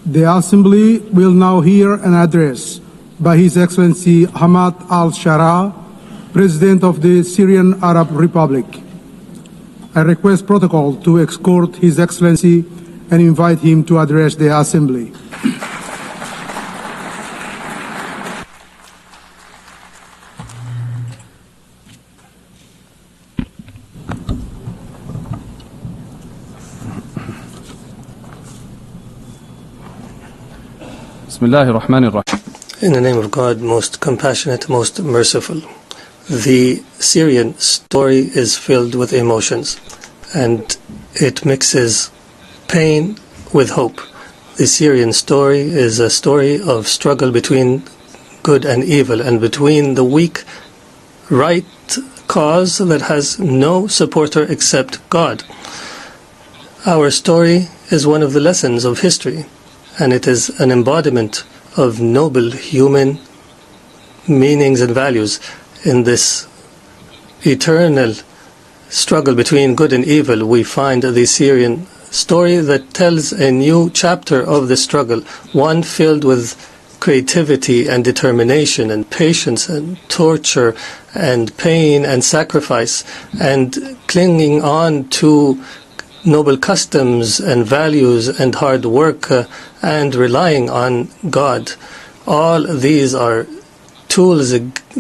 The Assembly will now hear an address by His Excellency Hamad al-Shara, President of the Syrian Arab Republic. I request protocol to escort His Excellency and invite him to address the Assembly. In the name of God, most compassionate, most merciful. The Syrian story is filled with emotions, and it mixes pain with hope. The Syrian story is a story of struggle between good and evil, and between the weak right cause that has no supporter except God. Our story is one of the lessons of history, and it is an embodiment of noble human meanings and values in this eternal struggle between good and evil. We find the Syrian story that tells a new chapter of the struggle, one filled with creativity and determination and patience and torture and pain and sacrifice and clinging on to noble customs and values and hard work and relying on God. All these are tools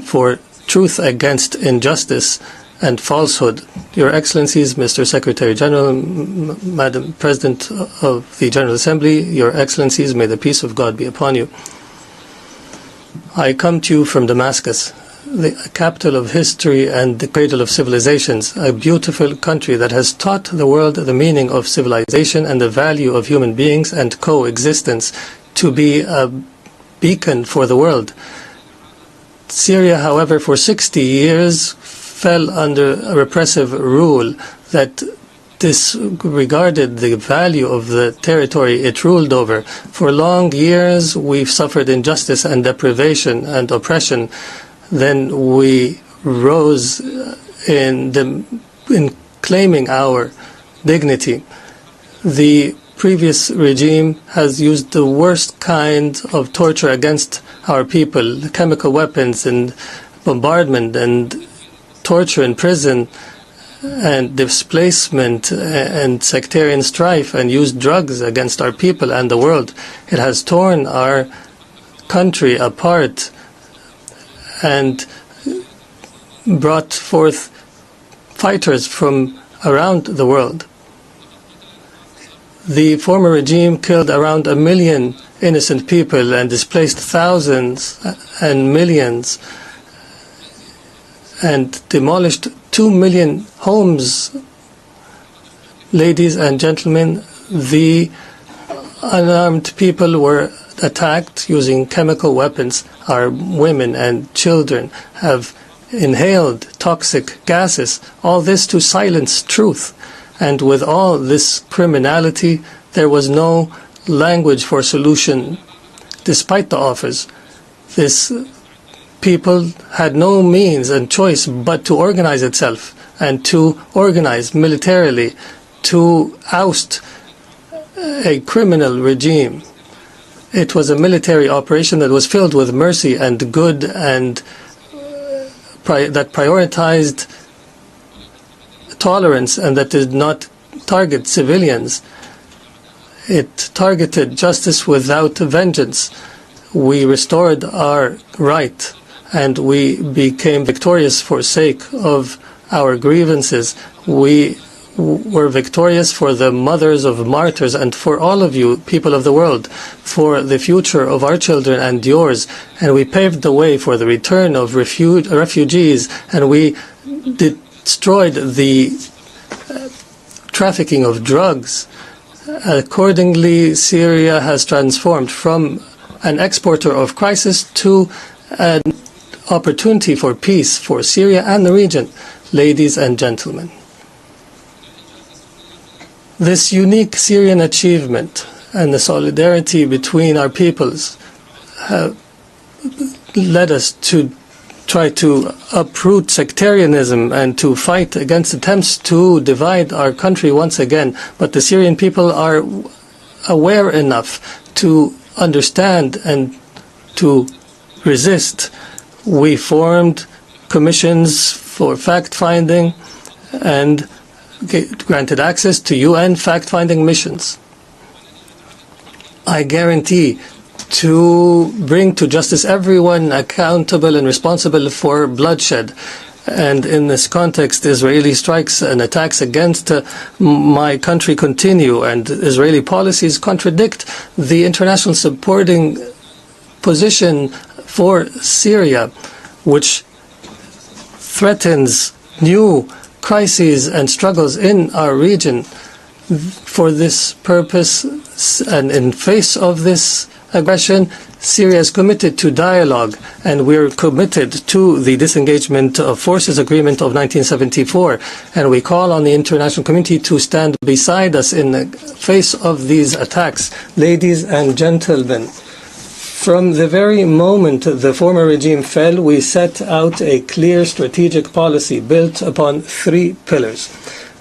for truth against injustice and falsehood. Your Excellencies, Mr. Secretary General, Madam President of the General Assembly, Your Excellencies, may the peace of God be upon you. I come to you from Damascus, the capital of history and the cradle of civilizations, a beautiful country that has taught the world the meaning of civilization and the value of human beings and coexistence, to be a beacon for the world. Syria, however, for 60 years fell under a repressive rule that disregarded the value of the territory it ruled over. For long years we've suffered injustice and deprivation and oppression. Then we rose in claiming our dignity. The previous regime has used the worst kind of torture against our people, chemical weapons and bombardment and torture in prison and displacement and sectarian strife, and used drugs against our people and the world. It has torn our country apart and brought forth fighters from around the world. The former regime killed around 1 million innocent people and displaced thousands and millions and demolished 2 million homes. Ladies and gentlemen, the unarmed people were attacked using chemical weapons. Our women and children have inhaled toxic gases, all this to silence truth. And with all this criminality, there was no language for solution, despite the offers. This people had no means and choice but to organize itself and to organize militarily to oust a criminal regime. It was a military operation that was filled with mercy and good and that prioritized tolerance and that did not target civilians. It targeted justice without vengeance. We restored our right and we became victorious for sake of our grievances. We were victorious for the mothers of martyrs and for all of you, people of the world, for the future of our children and yours. And we paved the way for the return of refugees, and we destroyed the trafficking of drugs. Accordingly, Syria has transformed from an exporter of crisis to an opportunity for peace for Syria and the region. Ladies and gentlemen, this unique Syrian achievement and the solidarity between our peoples have led us to try to uproot sectarianism and to fight against attempts to divide our country once again. But the Syrian people are aware enough to understand and to resist, we formed commissions for fact-finding and granted access to UN fact-finding missions. I guarantee to bring to justice everyone accountable and responsible for bloodshed. And in this context, Israeli strikes and attacks against my country continue, and Israeli policies contradict the international supporting position for Syria, which threatens new crises and struggles in our region. For this purpose, and in face of this aggression, Syria is committed to dialogue, and we're committed to the disengagement of forces agreement of 1974, and we call on the international community to stand beside us in the face of these attacks. Ladies and gentlemen, from the very moment the former regime fell, we set out a clear strategic policy built upon three pillars: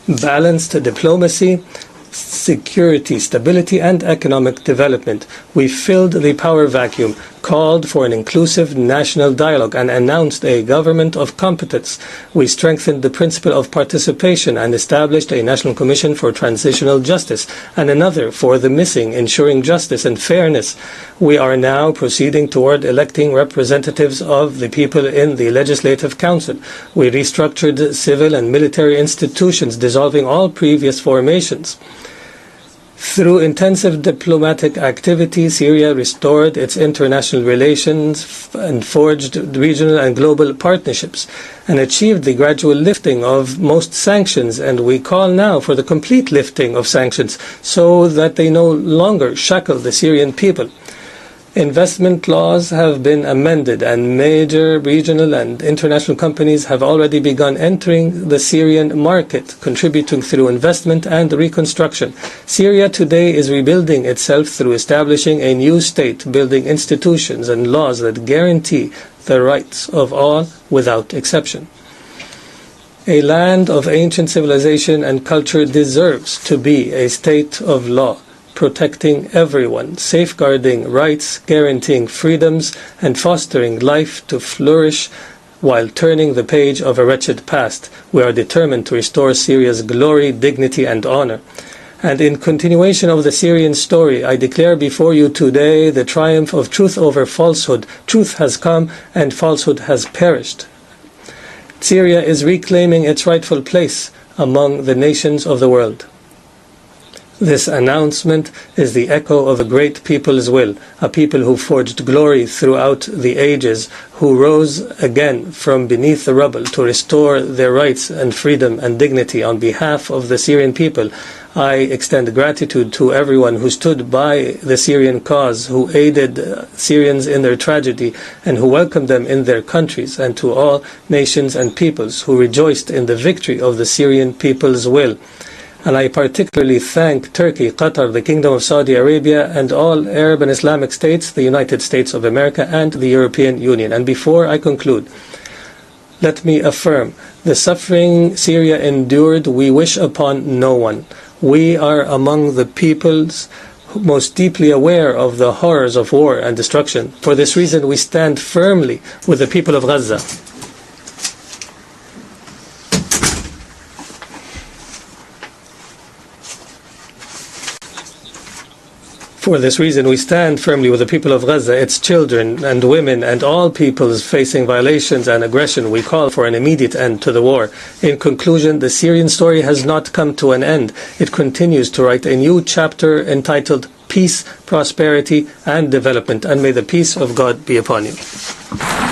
balanced diplomacy, security, stability, and economic development. We filled the power vacuum, called for an inclusive national dialogue, and announced a government of competence. We strengthened the principle of participation and established a national commission for transitional justice and another for the missing, ensuring justice and fairness. We are now proceeding toward electing representatives of the people in the Legislative Council. We restructured civil and military institutions, dissolving all previous formations. Through intensive diplomatic activity, Syria restored its international relations and forged regional and global partnerships and achieved the gradual lifting of most sanctions, and we call now for the complete lifting of sanctions so that they no longer shackle the Syrian people. Investment laws have been amended, and major regional and international companies have already begun entering the Syrian market, contributing through investment and reconstruction. Syria today is rebuilding itself through establishing a new state, building institutions and laws that guarantee the rights of all without exception. A land of ancient civilization and culture deserves to be a state of law, protecting everyone, safeguarding rights, guaranteeing freedoms, and fostering life to flourish while turning the page of a wretched past. We are determined to restore Syria's glory, dignity, and honor. And in continuation of the Syrian story, I declare before you today the triumph of truth over falsehood. Truth has come and falsehood has perished. Syria is reclaiming its rightful place among the nations of the world. This announcement is the echo of a great people's will, a people who forged glory throughout the ages, who rose again from beneath the rubble to restore their rights and freedom and dignity. On behalf of the Syrian people, I extend gratitude to everyone who stood by the Syrian cause, who aided Syrians in their tragedy, and who welcomed them in their countries, and to all nations and peoples who rejoiced in the victory of the Syrian people's will. And I particularly thank Turkey, Qatar, the Kingdom of Saudi Arabia, and all Arab and Islamic states, the United States of America, and the European Union. And before I conclude, let me affirm, the suffering Syria endured, we wish upon no one. We are among the peoples most deeply aware of the horrors of war and destruction. For this reason, we stand firmly with the people of Gaza. For this reason, we stand firmly with the people of Gaza, its children and women, and all peoples facing violations and aggression. We call for an immediate end to the war. In conclusion, the Syrian story has not come to an end. It continues to write a new chapter entitled Peace, Prosperity, and Development. And may the peace of God be upon you.